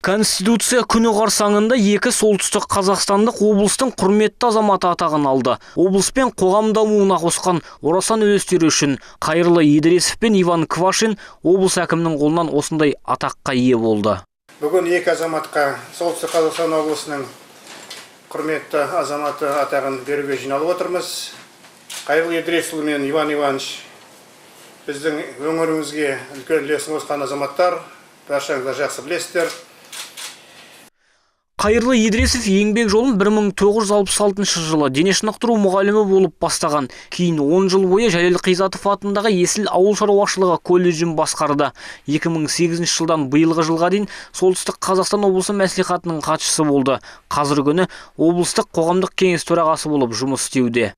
Конституция күні қарсаңында екі солтүстік қазақстандық облыстың құрметті азаматы атағын алды. Облыс пен қоғам дамуына қосқан орасан үлестері үшін Қайырлы Идресов пен Иван Квашин облыс әкімінің қолынан осындай атаққа ие болды. Бүгін екі азаматқа солтүстік Қазақстан облысының құрметті азаматы атағын беруге жиналып отырмыз. Қайырлы Идресов мен Иван Иванович біздің өңірімізге үлкен үлесін қосқан азаматтар, баршаңыздар жақсы білесіздер. Қайырлы Идресов еңбек жолын 1966 жылы дене шынықтыру мұғалімі болып бастаған. Кейін 10 жыл бойы Жәлел Қизатов атындағы Есіл ауыл шаруашылығы колледжін басқарды. 2008 жылдан биылғы жылға дейін Солтүстік Қазақстан облысы мәслихатының хатшысы болды. Қазіргі күні облыстық қоғамдық кеңес төрағасы болып жұмыс істеуде.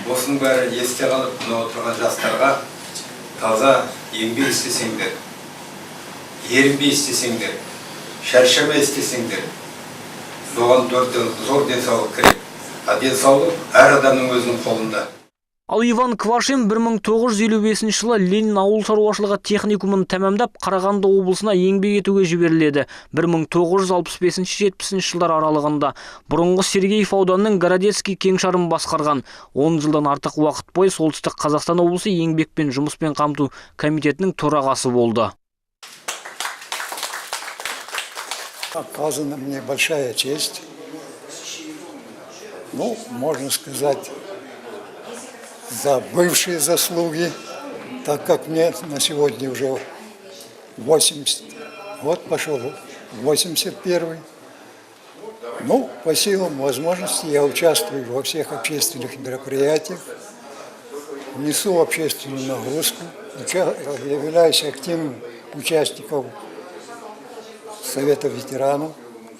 Осының бәрі есте қалып, мына отырған жастарға таза еңбек істесеңдер, ерінбей істесеңдер, шаршамай істесеңдер, соған зор денсаулық керек. Денсаулық әр адамның өзінің қолында. Ал Иван Квашин 1955 жылы Ленин ауыл шаруашылығы техникумын тәмамдап, Қарағанды облысына еңбек етуге жіберіледі. 1965-70 жылдар аралығында бұрынғы Сергеев ауданының Городецкий кеңшарын басқарған. 10 жылдан артық уақыт бойы Солтүстік Қазақстан облысы еңбек пен жұмыспен қамту комитетінің төрағасы болды. Оказана мне большая честь. Можно сказать, за бывшие заслуги, так как мне на сегодня уже 80, вот пошел 81-й. По силам возможности я участвую во всех общественных мероприятиях, несу общественную нагрузку, являюсь активным участником Совета ветеранов,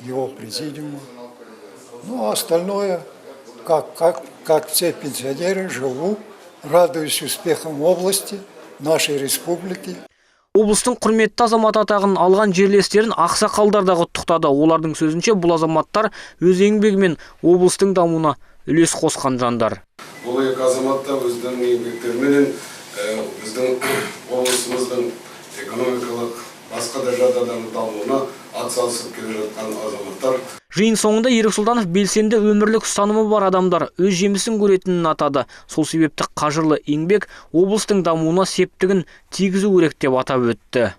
его президиума. А остальное, как все пенсионеры, живу, радуюсь успехам области, нашей республики. Облыстың құрметті азамат атағын алған жерлестерін ақсақалдар да құттықтады. Олардың сөзінше, бұл азаматтар өз еңбегімен облыстың дамуына үлес қосқан жандар. Бұл екі азаматта өздерінің еңбектерімен біздің облысымыздың экономикалық басқа да жағдайлардың дамуына атсалысып келе жатқан азаматтар. Жиын соңында Ерік Сұлтанов белсенді өмірлік ұстанымы бар адамдар өз жемісін көретінін атады. Сол себепті қажырлы еңбек облыстың дамуына септігін тигізу керек деп атап өтті.